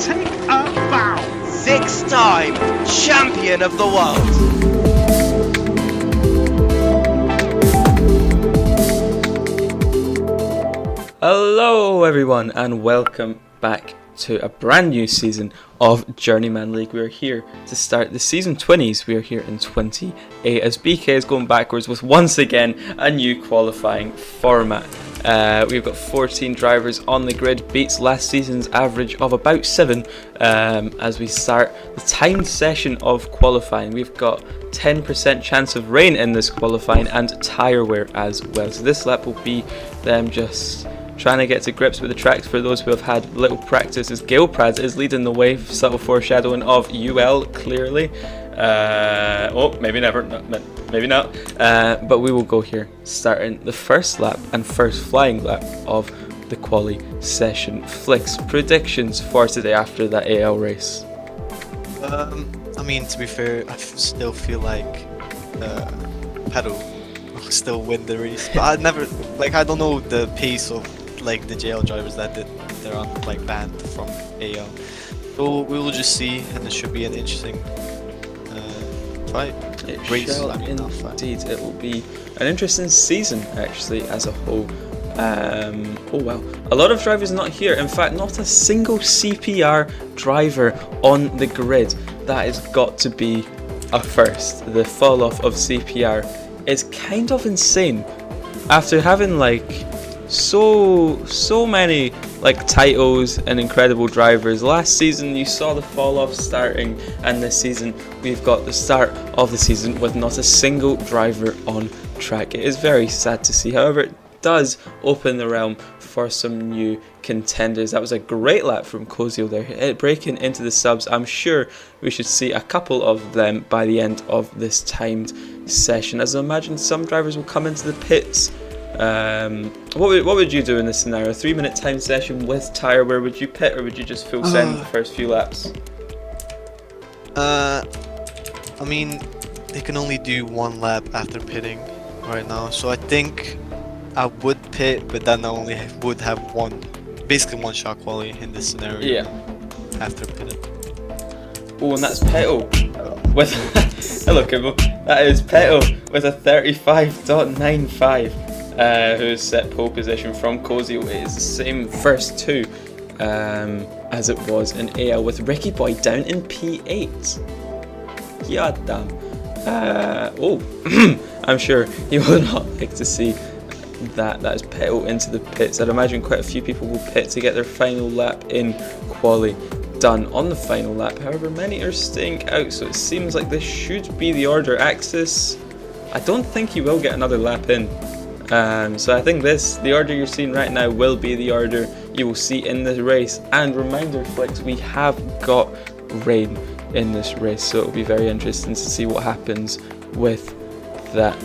take a bow. 6-time champion of the world. Hello everyone and welcome back to a brand new season of Journeyman League. We are here to start the season 20s. We are here in 28 as BK is going backwards with once again a new qualifying format. We've got 14 drivers on the grid, beats last season's average of about 7 as we start the timed session of qualifying. We've got 10% chance of rain in this qualifying and tyre wear as well. So this lap will be them just trying to get to grips with the tracks for those who have had little practice, as Gilprad is leading the way, subtle foreshadowing of UL clearly. Maybe never, maybe not. But we will go here, starting the first lap and first flying lap of the quali session. Flicks, predictions for today after that AL race? I mean, to be fair, I still feel like Pedal will still win the race, but I don't know the pace of like the JL drivers that they're on like banned from AL. So we will just see, and it should be an interesting fight. Race, indeed, it will be an interesting season actually as a whole. Oh wow, a lot of drivers not here. In fact, not a single CPR driver on the grid. That has got to be a first. The fall off of CPR is kind of insane after having like so many like titles and incredible drivers. Last season you saw the fall off starting, and this season we've got the start of the season with not a single driver on track. It is very sad to see. However, it does open the realm for some new contenders. That was a great lap from Kozio there, breaking into the subs. I'm sure we should see a couple of them by the end of this timed session, as I imagine some drivers will come into the pits. What would you do in this scenario? A 3-minute time session with tyre wear. Would you pit or would you just full send the first few laps? I mean, they can only do one lap after pitting right now, so I think I would pit, but then I only would have basically one shot quali in this scenario. Yeah. After pitting. Oh, and that's Petal with hello Kimbo. That is Petal with a 35.95. Who's set pole position from Kozio. It is the same first two as it was in AL, with Ricky Boy down in P8. Yeah, damn. I'm sure you will not like to see that. That is Petal into the pits. I'd imagine quite a few people will pit to get their final lap in quali done on the final lap. However, many are staying out, so it seems like this should be the order. Axis, I don't think he will get another lap in. So I think the order you're seeing right now will be the order you will see in this race. And reminder, Flicks, we have got rain in this race, so it'll be very interesting to see what happens with that.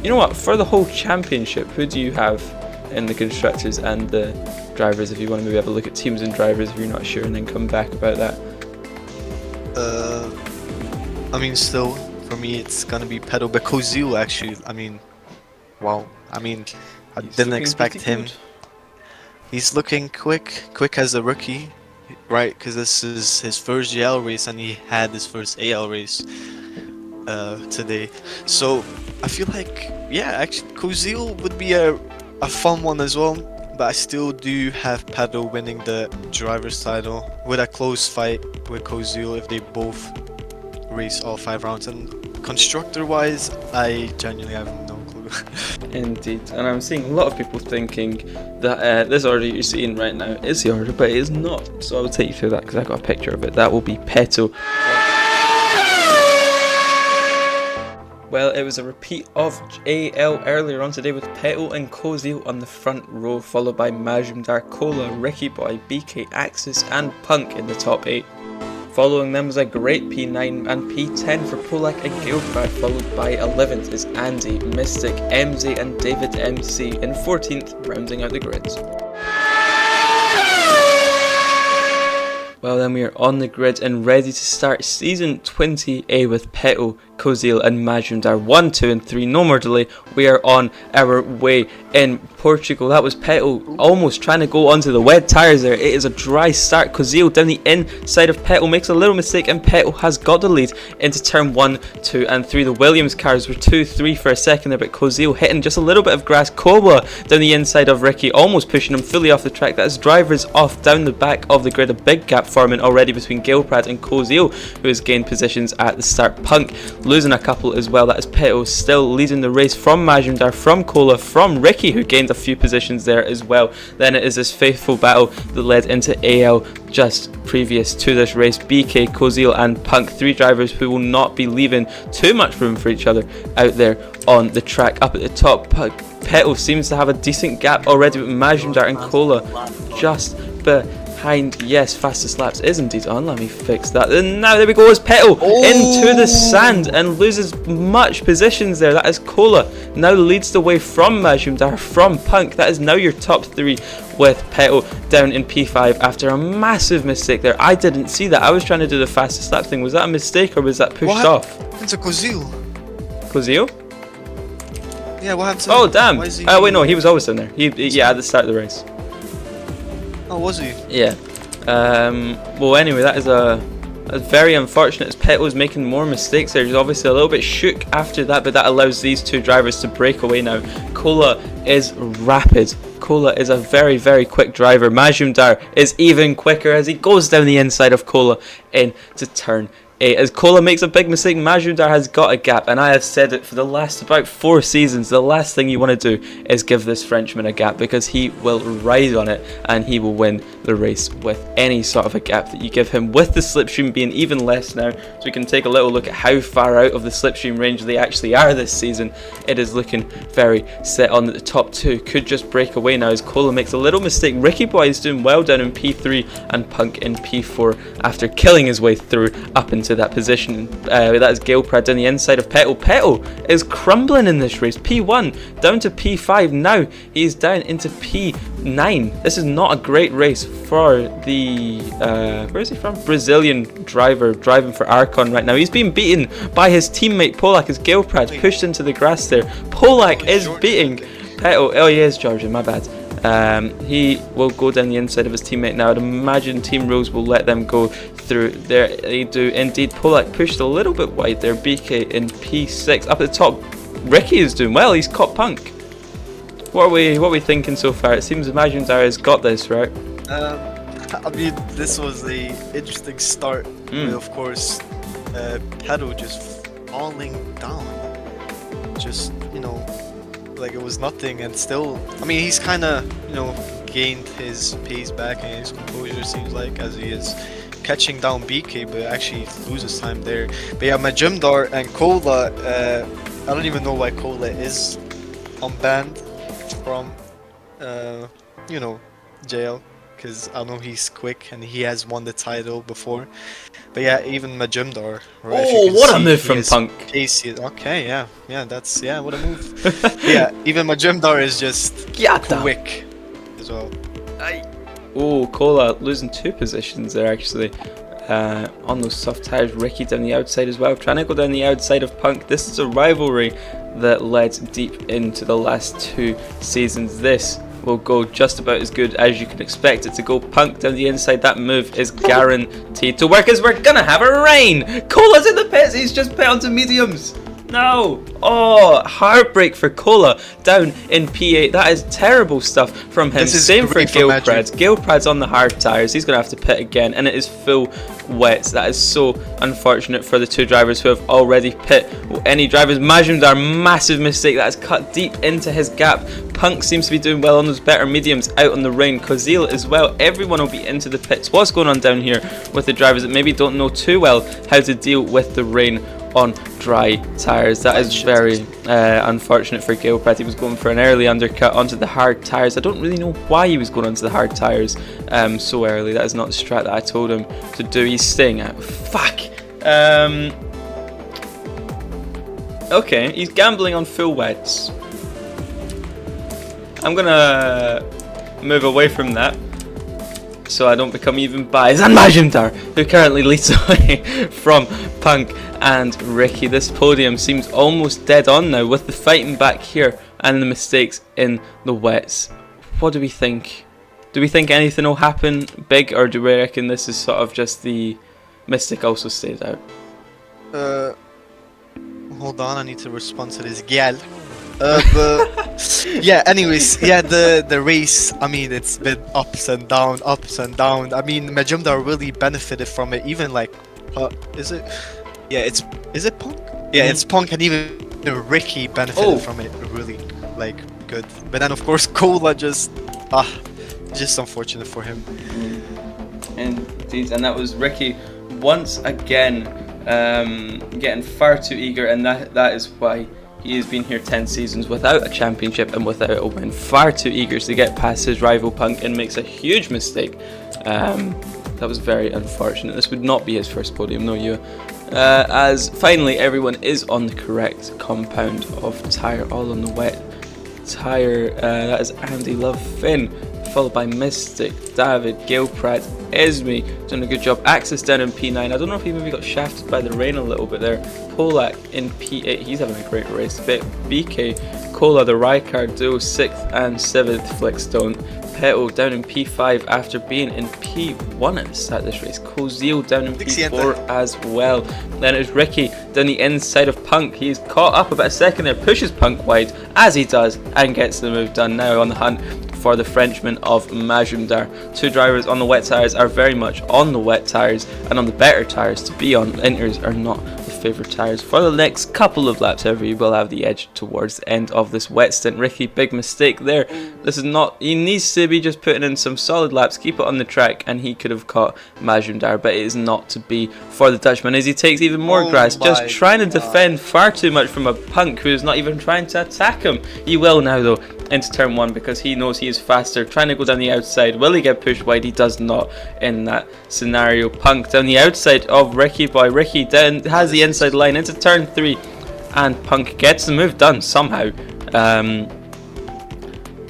You know what, for the whole championship, who do you have in the constructors and the drivers, if you want to maybe have a look at teams and drivers if you're not sure, and then come back about that? I mean, still, for me it's gonna be Pedal, but Kozil actually, I mean, wow. I mean, I didn't expect him. He's looking quick as a rookie, right? Because this is his first GL race, and he had his first AL race today. So I feel like, yeah, actually, Kozil would be a fun one as well. But I still do have Pedal winning the driver's title with a close fight with Kozil if they both race all 5 rounds. And constructor-wise, I genuinely have no clue. Indeed, and I'm seeing a lot of people thinking that this order you're seeing right now is the order, but it is not. So I will take you through that because I got a picture of it. That will be Petal. Well, it was a repeat of AL earlier on today with Petal and Kozio on the front row, followed by Majum, Darkola, Ricky Boy, BK, Axis and Punk in the top 8. Following them was a great P9 and P10 for Polak and Gilprad, followed by 11th is Andy, Mystic, MZ and David MC in 14th, rounding out the grids. Well, then we are on the grid and ready to start Season 20A with Peto, Kozil and Majumdar. 1, 2 and 3, no more delay. We are on our way in Portugal. That was Peto almost trying to go onto the wet tyres there. It is a dry start. Kozil down the inside of Peto makes a little mistake and Peto has got the lead into turn 1, 2 and 3. The Williams cars were 2, 3 for a second there, but Kozil hitting just a little bit of grass. Koba down the inside of Ricky, almost pushing him fully off the track. That is drivers off down the back of the grid. A big gap forming already between Gilprad and Kozil, who has gained positions at the start. Punk losing a couple as well. That is Peto still leading the race from Majumdar, from Kola, from Ricky, who gained a few positions there as well. Then it is this faithful battle that led into AL just previous to this race. BK, Kozil and Punk, 3 drivers who will not be leaving too much room for each other out there on the track. Up at the top, Peto seems to have a decent gap already with Majumdar and Kola just behind. Yes, fastest laps is indeed on. Let me fix that. And now there we go, as Peto into the sand and loses much positions there. That is Kola now leads the way from Majumdar, from Punk. That is now your top 3 with Peto down in P5 after a massive mistake there. I didn't see that. I was trying to do the fastest lap thing. Was that a mistake or was that pushed off? It's a Kozil. Kozil? Yeah, what happened to Oh him? damn. Why is he Wait, no, he was always down there. Yeah, at the start of the race. Oh, was he? Yeah. Well, anyway, that is a very unfortunate as Peto's making more mistakes there. He's obviously a little bit shook after that, but that allows these 2 drivers to break away now. Kola is rapid. Kola is a very, very quick driver. Majumdar is even quicker as he goes down the inside of Kola into turn 8. As Kola makes a big mistake, Majumdar has got a gap, and I have said it for the last about 4 seasons. The last thing you want to do is give this Frenchman a gap, because he will ride on it and he will win the race with any sort of a gap that you give him, with the slipstream being even less now. So we can take a little look at how far out of the slipstream range they actually are this season. It is looking very set on that the top 2 could just break away now as Kola makes a little mistake. Ricky Boy is doing well down in P3 and Punk in P4 after killing his way through up into that position. That is Gilprad down the inside of Peto. Peto is crumbling in this race. P1 down to P5 now. He is down into P9. This is not a great race for the where is he from? Brazilian driver driving for Arcon right now. He's being beaten by his teammate Polak as Gilprad pushed into the grass there. Polak is beating Peto. Oh, he is Georgian, my bad. He will go down the inside of his teammate now. I'd imagine team rules will let them go through there. They do indeed. Polak pushed a little bit wide there. BK in P6. Up at the top, Ricky is doing well. He's caught Punk. What are we thinking so far? It seems Majumdar has got this, right? I mean, this was a interesting start. Of course, Peto just falling down. Just, like it was nothing, and still, I mean, he's kind of, gained his pace back and his composure, seems like, as he is catching down BK, but actually loses time there. But yeah, Majumdar and Kola, I don't even know why Kola is unbanned from, JL, because I know he's quick and he has won the title before. But yeah, even Majumdar. Right, oh, what a move from Punk! Pacey. Okay, yeah, that's what a move. Yeah, even Majumdar is just quick as well. Oh, Kola losing 2 positions there actually. On those soft tires. Ricky down the outside as well, trying to go down the outside of Punk. This is a rivalry that led deep into the last 2 seasons. This will go just about as good as you can expect it to go. Punk down the inside. That move is guaranteed to work as we're gonna have a rain. Cola's in the pits. He's just put onto mediums. No. Oh, heartbreak for Kola down in P8. That is terrible stuff from him. Same for Gilprad. Gilprad's on the hard tyres. He's going to have to pit again, and it is full wet. That is so unfortunate for the 2 drivers who have already pit. Any drivers? Majumdar, massive mistake. That has cut deep into his gap. Punk seems to be doing well on those better mediums out on the rain. Kozil as well. Everyone will be into the pits. What's going on down here with the drivers that maybe don't know too well how to deal with the rain on dry tyres? That is very unfortunate for Gilprad. He was going for an early undercut onto the hard tyres. I don't really know why he was going onto the hard tyres so early. That is not the strat that I told him to do. He's staying out. Fuck! Okay, he's gambling on full wets. I'm gonna move away from that. so I don't become even biased. And Majumdar, who currently leads away from Punk and Ricky. This podium seems almost dead on now with the fighting back here and the mistakes in the wets. What do we think? Do we think anything will happen big, or do we reckon this is sort of just the Mystic also stays out? Hold on, I need to respond to this gal. But yeah, anyways, yeah, the race, I mean, it's been ups and down, ups and down. I mean, Majumdar really benefited from it, even like, is it? Yeah, is it Punk? Yeah, it's Punk, and even Ricky benefited from it really, like, good. But then, of course, Cola just unfortunate for him. Indeed, and that was Ricky once again getting far too eager, and that is why he has been here 10 seasons without a championship and without a win. Far too eager to get past his rival Punk and makes a huge mistake. That was very unfortunate. This would not be his first podium, no you. As finally everyone is on the correct compound of tyre, all on the wet tyre. That is Andy Love Finn, followed by Mystic, David, Gilprat, Esme, doing a good job. Axis down in P9. I don't know if he maybe got shafted by the rain a little bit there. Polak in P8, he's having a great race. BK, Cola, the Rykard duo, 6th and 7th, Flickstone. Petal down in P5 after being in P1 at the start of this race. Kozil down in P4 as well. Then it's Ricky down the inside of Punk. He's caught up about a second there, pushes Punk wide as he does and gets the move done. Now on the hunt for the Frenchman of Majumdar. Two drivers on the wet tyres are very much on the wet tyres and on the better tyres to be on. Inters are not the favourite tyres for the next couple of laps. However, you will have the edge towards the end of this wet stint. Ricky, big mistake there. This is not, he needs to be just putting in some solid laps, keep it on the track, and he could have caught Majumdar, but it is not to be for the Dutchman as he takes even more grass, just trying to defend far too much from a Punk who is not even trying to attack him. He will now though into turn 1 because he knows he is faster, trying to go down the outside. Will he get pushed wide? He does not in that scenario. Punk down the outside of Ricky boy. Ricky down has the inside line into turn 3 and Punk gets the move done somehow.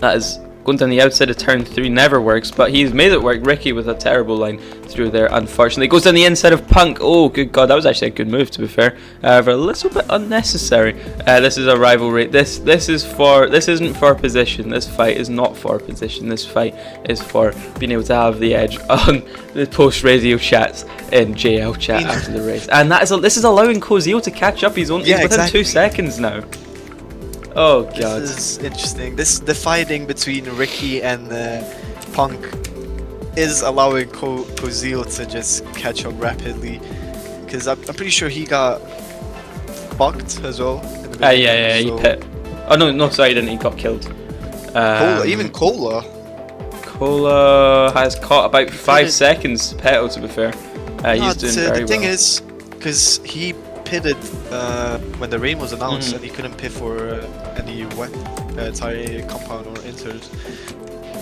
That is going down the outside of turn 3 never works, but he's made it work. Ricky with a terrible line through there, unfortunately. Goes down the inside of Punk. Oh, good God, that was actually a good move, to be fair. However, a little bit unnecessary. This is a rivalry. This isn't for position. This fight is not for position. This fight is for being able to have the edge on the post-radio chats in JL chat after the race. And this is allowing Kozil to catch up. He's within 2 seconds now. Oh God! This is interesting. The fighting between Ricky and Punk is allowing Kozil to just catch up rapidly, because I'm pretty sure he got bucked as well. Yeah, so. He pit. Oh no, sorry, he didn't. He got killed. Even Cola has caught about 5 seconds to Petal, to be fair. He's doing very well. The thing is, because he pitted when the rain was announced, and he couldn't pit for any wet tire compound or inters.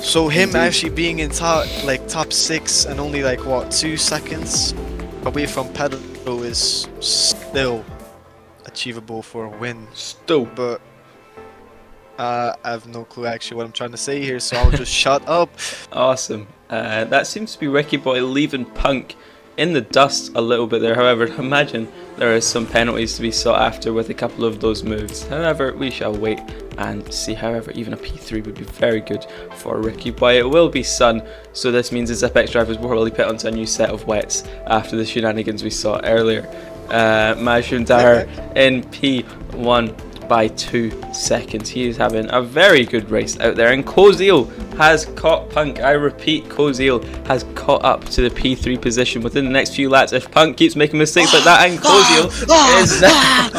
So him actually being in top 6 and only like what 2 seconds away from Pedal is still achievable for a win. Still, but I have no clue actually what I'm trying to say here, so I'll just shut up. Awesome. That seems to be Ricky Boy leaving Punk in the dust a little bit there. However, imagine there is some penalties to be sought after with a couple of those moves. However, we shall wait and see. However, even a P3 would be very good for Ricky Boy. It will be sun, so this means his Apex drivers will probably put onto a new set of wets after the shenanigans we saw earlier. Majumdar in P1 by 2 seconds. He is having a very good race out there, and Kozil has caught Punk. I repeat, Kozil has caught up to the P3 position within the next few laps. If Punk keeps making mistakes like that, and Kozil is now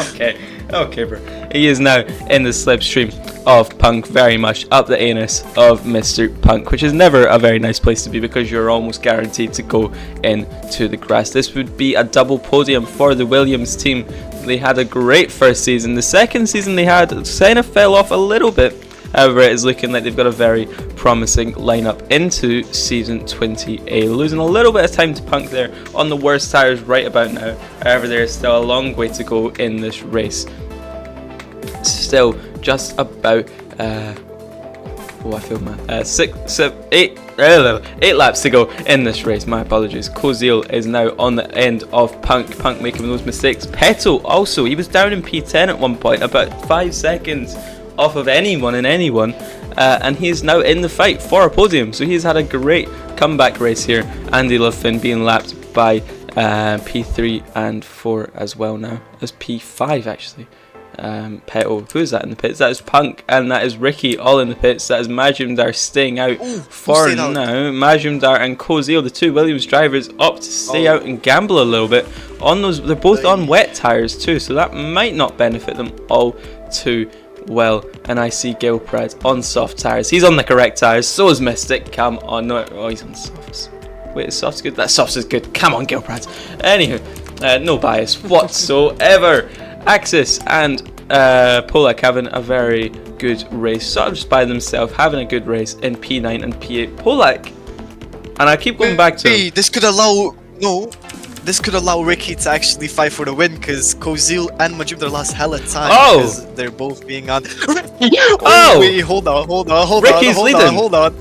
okay bro, he is now in the slipstream of Punk, very much up the anus of Mr. Punk, which is never a very nice place to be because you're almost guaranteed to go into the grass. This would be a double podium for the Williams team. They had a great first season. The second season they had kind of fell off a little bit. However, it is looking like they've got a very promising lineup into season 20A. Losing a little bit of time to Punk there on the worst tyres right about now. However, there is still a long way to go in this race. Still just about Oh, I feel mad. 8 laps to go in this race. My apologies. Kozil is now on the end of Punk. Punk making those mistakes. Petal also, he was down in P10 at one point, about 5 seconds off of anyone, and he is now in the fight for a podium. So he's had a great comeback race here. Andy Lovefin being lapped by P3 and 4 as well now, as P5 actually. Petal, who is that in the pits? That is Punk, and that is Ricky all in the pits. That is Majumdar staying out for now. Majumdar and Kozil, the two Williams drivers, opt to stay out and gamble a little bit on those. They're both on wet tyres too, so that might not benefit them all too well. And I see Gil Pratt on soft tyres. He's on the correct tyres, so is Mystic. Come on, no, oh, he's on softs. Wait, soft's good? That soft's is good. Come on, Gil Pratt. Anywho, no bias whatsoever. Axis and Polak having a very good race, sort of just by themselves, having a good race in P9 and P8. Polak, and I keep going back to him. This could allow Ricky to actually fight for the win, because Kozil and Majumdar lost hella time because they're both being on. Wait, hold on. Ricky's leading. Hold on.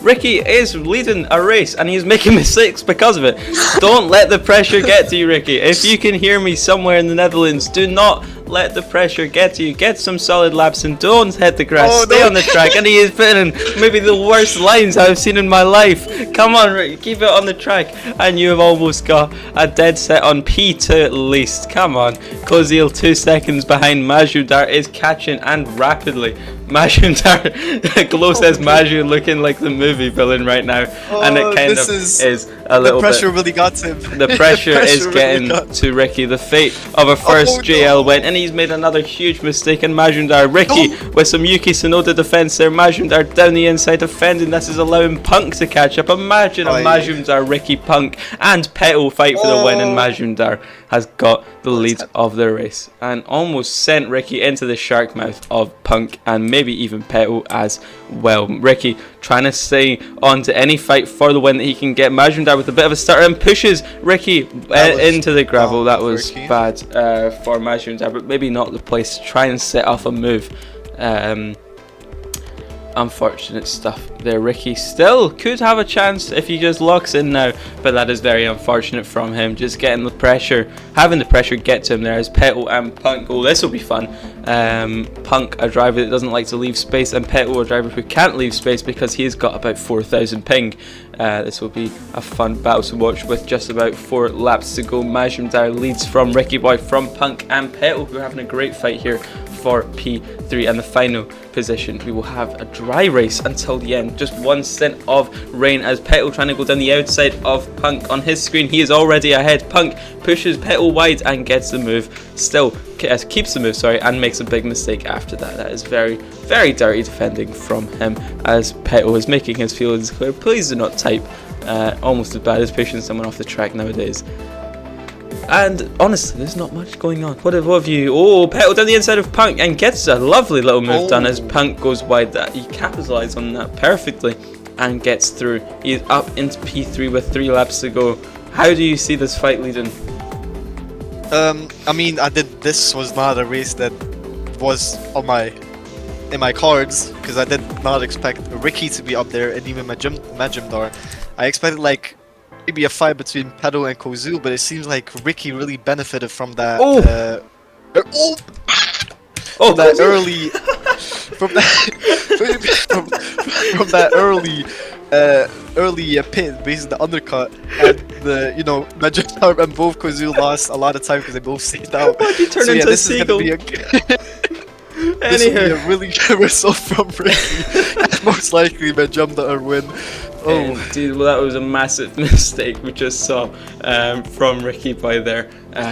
Ricky is leading a race and he's making mistakes because of it. Don't let the pressure get to you, Ricky. If you can hear me somewhere in the Netherlands, do not let the pressure get to you. Get some solid laps and don't hit the grass. Stay on the track. And he is putting in maybe the worst lines I've seen in my life. Come on, Ricky, keep it on the track. And you have almost got a dead set on P2 at least. Come on. Kozil 2 seconds behind. Majumdar is catching and rapidly. Majumdar, Glow says Maju looking like the movie villain right now, and it kind of is a little bit. The pressure really got to him. The pressure is getting to Ricky. The fate of a first JL win, and he's made another huge mistake. And Majumdar, Ricky with some Yuki Tsunoda defense there. Majumdar down the inside defending. This is allowing Punk to catch up. Imagine a Majumdar, Ricky, Punk, and Petal fight for the win, and Majumdar has got the lead of the race and almost sent Ricky into the shark mouth of Punk and maybe even Petal as well. Ricky trying to stay on to any fight for the win that he can get. Majumdar with a bit of a stutter and pushes Ricky into the gravel. That was bad for Majumdar, but maybe not the place to try and set off a move. Unfortunate stuff there. Ricky still could have a chance if he just locks in now, but that is very unfortunate from him. Just getting the pressure, having the pressure get to him there as Petal and Punk. Oh, this will be fun. Punk, a driver that doesn't like to leave space, and Petal, a driver who can't leave space because he's got about 4,000 ping. This will be a fun battle to watch with just about 4 laps to go. Majumdar leads from Ricky Boy, from Punk and Petal, who are having a great fight here for P3 and the final position. We will have a dry race until the end. Just one stint of rain as Petal trying to go down the outside of Punk. On his screen, he is already ahead. Punk pushes Petal wide and gets the move. Still keeps the move, and makes a big mistake after that. That is very, very dirty defending from him as Petal is making his feelings clear. Please do not type. Almost as bad as pushing someone off the track nowadays. And honestly, there's not much going on. What have you? Oh, Petal down the inside of Punk and gets a lovely little move done as Punk goes wide. That he capitalized on that perfectly and gets through. He's up into P3 with 3 laps to go. How do you see this fight leading? I mean, this was not a race that was in my cards, because I did not expect Ricky to be up there and even Majumdar. I expected maybe a fight between Petal and Kozil, but it seems like Ricky really benefited from that. Early pit, basically the undercut, and Majumdar and both Kozil lost a lot of time because they both stayed out. Why'd you turn into a seagull? This will be a really good result from Ricky, and most likely Majumdar win. Dude, well, that was a massive mistake we just saw from Ricky Boy there.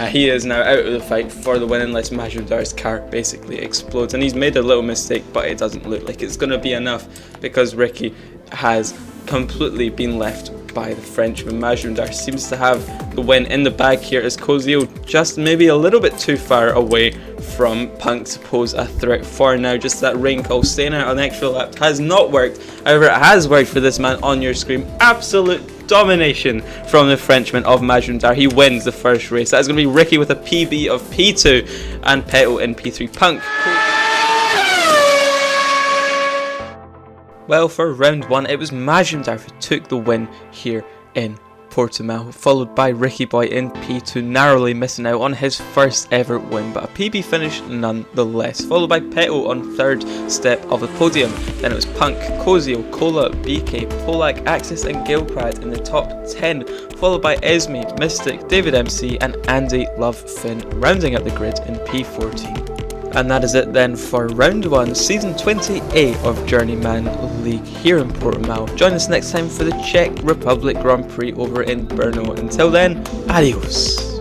He is now out of the fight for the win unless Majumdar's car basically explodes. And he's made a little mistake, but it doesn't look like it's going to be enough because Ricky has completely been left by the Frenchman. Majumdar seems to have the win in the bag here as Kozil just maybe a little bit too far away from Punk to pose a threat for now. Just that rain call, staying out on the extra lap has not worked. However, it has worked for this man on your screen. Absolute domination from the Frenchman of Majumdar. He wins the first race. That is going to be Ricky with a PB of P2 and Petal in P3. Punk. Well, for round 1, it was Majumdar who took the win here in Portimão, followed by Ricky Boy in P2, narrowly missing out on his first ever win, but a PB finish nonetheless, followed by Peto on third step of the podium. Then it was Punk, Kozio, Cola, BK, Polak, Axis and Gilprad in the top 10, followed by Esme, Mystic, David MC and Andy Love Finn, rounding out the grid in P14. And that is it then for round 1, season 28 of Journeyman League here in Portimão. Join us next time for the Czech Republic Grand Prix over in Brno. Until then, adios.